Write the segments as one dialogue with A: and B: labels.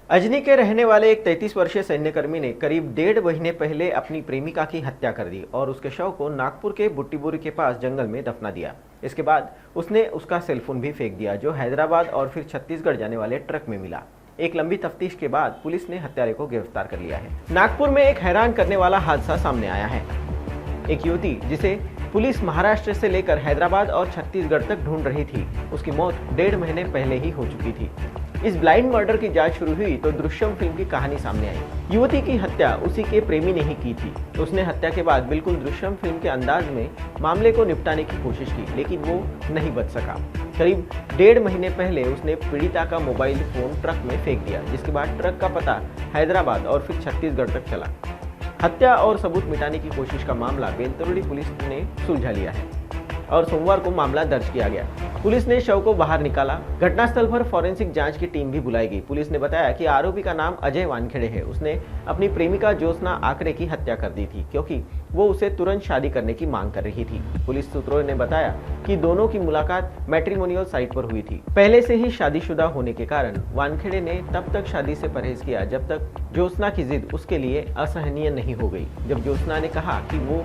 A: अजनी के रहने वाले एक 33 वर्षीय सैन्यकर्मी ने करीब 1.5 महीने पहले अपनी प्रेमिका की हत्या कर दी और उसके शव को नागपुर के बुट्टीबोरी के पास जंगल में दफना दिया। इसके बाद उसने उसका सेलफोन भी फेंक दिया, जो हैदराबाद और फिर छत्तीसगढ़ जाने वाले ट्रक में मिला। एक लंबी तफ्तीश के बाद पुलिस ने हत्यारे को गिरफ्तार कर लिया है। नागपुर में एक हैरान करने वाला हादसा सामने आया है। एक युवती जिसे पुलिस महाराष्ट्र से लेकर हैदराबाद और छत्तीसगढ़ तक ढूंढ रही थी, उसकी मौत 1.5 महीने पहले ही हो चुकी थी। इस ब्लाइंड मर्डर की जांच शुरू हुई तो दृश्यम फिल्म की कहानी सामने आई। युवती की हत्या उसी के प्रेमी ने ही की थी। उसने हत्या के बाद बिल्कुल दृश्यम फिल्म के अंदाज में मामले को निपटाने की कोशिश की, लेकिन वो नहीं बच सका। करीब 1.5 महीने पहले उसने पीड़िता का मोबाइल फोन ट्रक में फेंक दिया, जिसके बाद ट्रक का पता हैदराबाद और फिर छत्तीसगढ़ तक चला। हत्या और सबूत मिटाने की कोशिश का मामला बेलतरोड़ी पुलिस ने सुलझा लिया है और सोमवार को मामला दर्ज किया गया। पुलिस ने शव को बाहर निकाला। घटनास्थल पर फॉरेंसिक जांच की टीम भी बुलाई गई। पुलिस ने बताया कि आरोपी का नाम अजय वानखेड़े है। उसने अपनी प्रेमिका ज्योत्सना आकरे की हत्या कर दी थी, क्योंकि वो उसे तुरंत शादी करने की मांग कर रही थी। पुलिस सूत्रों ने बताया कि दोनों की मुलाकात मैट्रिमोनियल साइट पर हुई थी। पहले से ही शादीशुदा होने के कारण वानखेड़े ने तब तक शादी से परहेज किया जब तक ज्योत्सना की जिद उसके लिए असहनीय नहीं हो गई। जब ज्योत्सना ने कहा कि वो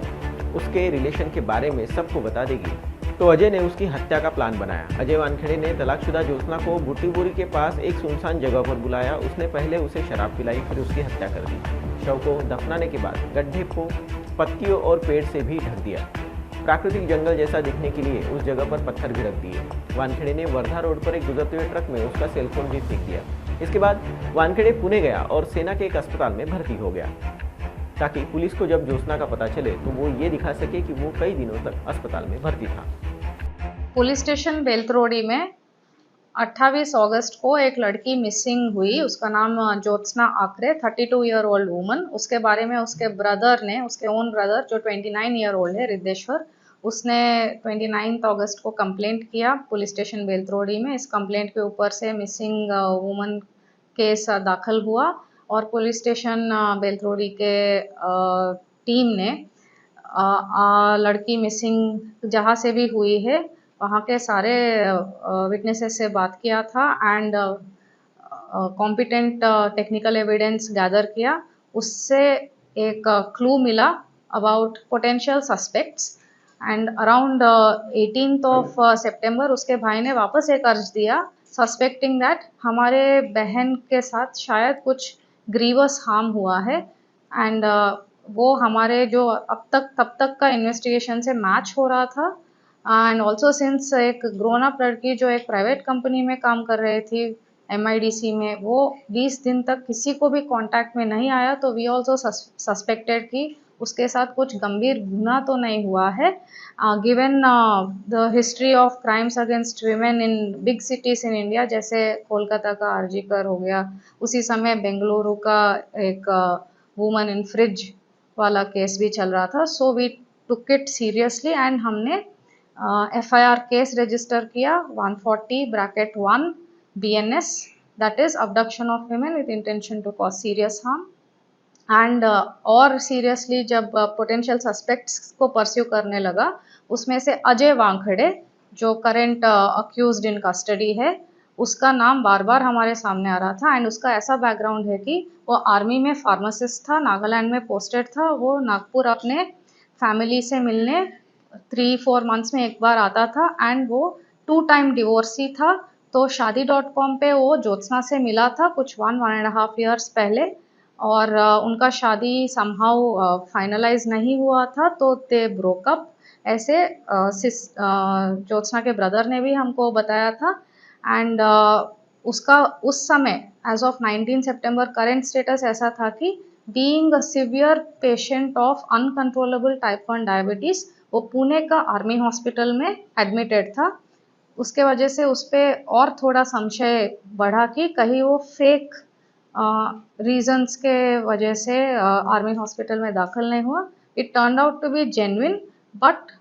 A: उसके रिलेशन के बारे में सबको बता देगी, तो अजय ने उसकी हत्या का प्लान बनाया। अजय वानखेड़े ने तलाकशुदा ज्योत्सना को बुट्टीबोरी के पास एक सुनसान जगह पर बुलाया। उसने पहले उसे शराब पिलाई, फिर उसकी हत्या कर दी। शव को दफनाने के बाद गड्ढे को पत्तियों और पेड़ से भी ढक दिया। प्राकृतिक जंगल जैसा दिखने के लिए उस जगह पर पत्थर भी रख दिए। वानखेड़े ने वर्धा रोड पर एक गुजरते हुए ट्रक में उसका सेलफोन भी फेंक दिया। इसके बाद वानखेड़े पुणे गया और सेना के एक अस्पताल में भर्ती हो गया, ताकि पुलिस को जब ज्योत्सना का पता चले तो वो ये दिखा सके कि वो कई दिनों तक अस्पताल में भर्ती था।
B: पुलिस स्टेशन बेलतरोड़ी में 28 अगस्त को एक लड़की मिसिंग हुई। उसका नाम ज्योत्सना आकरे, 32 ईयर ओल्ड वुमन। उसके बारे में उसके ब्रदर ने, उसके ओन ब्रदर जो 29 ईयर ओल्ड है, रिद्धेश्वर, उसने 29 अगस्त को कंप्लेंट किया पुलिस स्टेशन बेलतरोड़ी में। इस कंप्लेंट के ऊपर से मिसिंग वुमन केस दाखिल हुआ और पुलिस स्टेशन बेलतरोड़ी के टीम ने लड़की मिसिंग जहाँ से भी हुई है वहाँ के सारे विटनेसेस से बात किया था and competent technical evidence gather किया। उससे एक क्लू मिला about potential suspects and around 18th of सितंबर उसके भाई ने वापस एक अर्ज दिया, सस्पेक्टिंग दैट हमारे बहन के साथ शायद कुछ ग्रीवस हार्म हुआ है एंड वो हमारे जो अब तब तक का इन्वेस्टिगेशन से मैच हो रहा था। एंड ऑल्सो सिंस एक ग्रोन अप लड़की जो एक प्राइवेट कंपनी में काम कर रही थी MIDC में, वो 20 दिन तक किसी को भी कांटेक्ट में नहीं आया, तो वी ऑल्सो सस्पेक्टेड कि उसके साथ कुछ गंभीर गुनाह तो नहीं हुआ है। Given the history of crimes against women in big cities in India, जैसे कोलकाता का आरजी कर हो गया, उसी समय बेंगलुरु का एक वुमन इन फ्रिज वाला केस भी चल रहा था। So we took it seriously and हमने FIR केस रजिस्टर किया 140(1) BNS, that is abduction of women with intention to cause serious harm। And और सीरियसली जब पोटेंशियल सस्पेक्ट्स को परस्यू करने लगा, उसमें से अजय वानखेड़े जो करेंट अक्यूज्ड इन कस्टडी है, उसका नाम बार बार हमारे सामने आ रहा था। एंड उसका ऐसा बैकग्राउंड है कि वो आर्मी में फार्मासिस्ट था, नागालैंड में पोस्टेड था। वो नागपुर अपने फैमिली से मिलने 3-4 मंथ्स में एक बार आता था एंड वो 2 टाइम डिवोर्सी था। तो शादी.com पे वो ज्योत्सना से मिला था कुछ 1.5 ईयर्स पहले और उनका शादी समहाउ फाइनलाइज नहीं हुआ था, तो दे ब्रोकअप। ऐसे ज्योत्सना के ब्रदर ने भी हमको बताया था। एंड उसका उस समय एज ऑफ 19 सितंबर करेंट स्टेटस ऐसा था कि being a severe patient of uncontrollable type 1 diabetes, वो पुणे का आर्मी हॉस्पिटल में एडमिटेड था। उसके वजह से उस पर और थोड़ा संशय बढ़ा कि कहीं वो फेक रीजंस के वजह से आर्मी हॉस्पिटल में दाखिल नहीं हुआ। It turn out to be genuine, but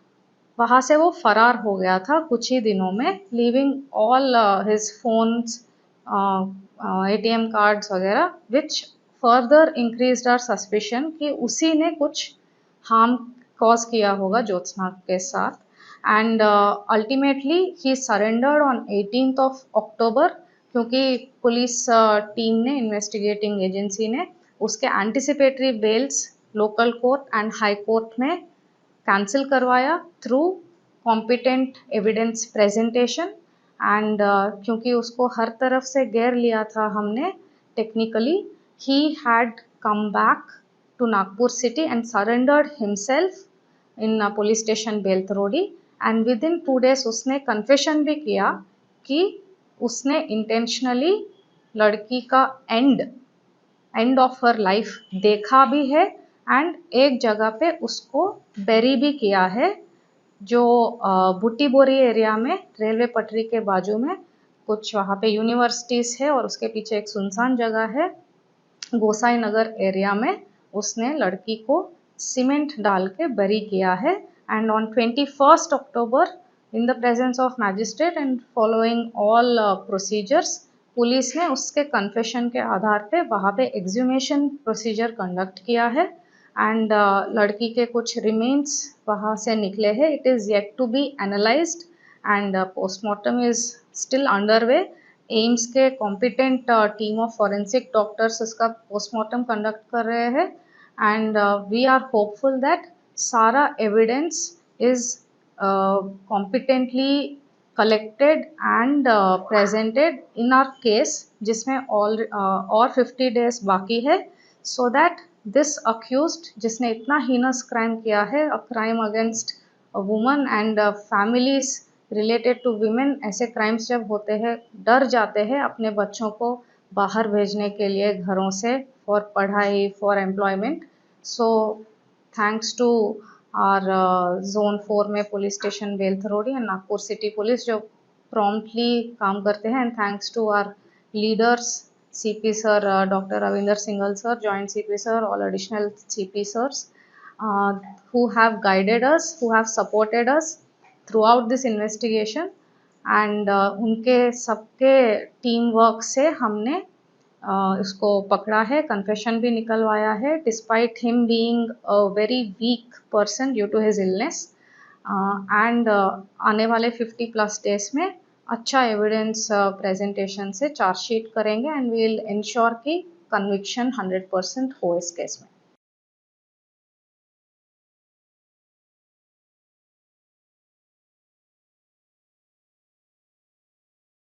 B: वहाँ से वो फरार हो गया था कुछ ही दिनों में, leaving all his phones, ATM cards वगैरह, which further increased our suspicion कि उसी ने कुछ हार्म कॉज किया होगा ज्योत्सना के साथ। And ultimately he surrendered on 18th of October क्योंकि पुलिस टीम ने, इन्वेस्टिगेटिंग एजेंसी ने उसके anticipatory bails local court and high court में कैंसिल करवाया through competent evidence presentation and क्योंकि उसको हर तरफ से घेर लिया था हमने technically, he had come back to Nagpur city and surrendered himself in police station Beltarodi and within 2 days उसने कन्फेशन भी किया कि उसने इंटेंशनली लड़की का एंड ऑफ हर लाइफ देखा भी है एंड एक जगह पे उसको बेरी भी किया है, जो बुट्टी बोरी एरिया में रेलवे पटरी के बाजू में कुछ वहाँ पे यूनिवर्सिटीज़ है और उसके पीछे एक सुनसान जगह है, गोसाई नगर एरिया में उसने लड़की को सीमेंट डाल के बरी किया है। And on 21st October in the presence of magistrate and following all procedures, police ने उसके कन्फेशन के आधार पे वहाँ पे एक्सह्यूमेशन प्रोसीजर कंडक्ट किया है एंड लड़की के कुछ रिमेन्स वहाँ से निकले हैं। It is yet to be analysed and postmortem is still under way. AIIMS के competent team of forensic doctors उसका पोस्टमार्टम कंडक्ट कर रहे हैं and we are hopeful that सारा evidence is competently collected and presented in our case, जिसमें और 50 days बाकी है, so that this accused जिसने इतना हीनस क्राइम किया है, a crime against a woman and families related to women, ऐसे क्राइम्स जब होते हैं डर जाते हैं अपने बच्चों को बाहर भेजने के लिए घरों से फॉर पढ़ाई, for employment. So thanks to और जोन 4 में police station Beltarodi and Nagpur city police जो प्रॉम्प्टली काम करते हैं, and thanks to our leaders CP sir doctor Ravinder Singhal sir, joint CP sir, all additional CP sirs who have guided us, who have supported us throughout this investigation and उनके सबके team work से हमने इसको पकड़ा है, कन्फेशन भी निकलवाया है despite him being a very weak person due to his illness and आने वाले 50+ डेज में अच्छा एविडेंस प्रेजेंटेशन से चार्जशीट करेंगे एंड वी विल इंश्योर कि कन्विक्शन 100% हो इस केस में।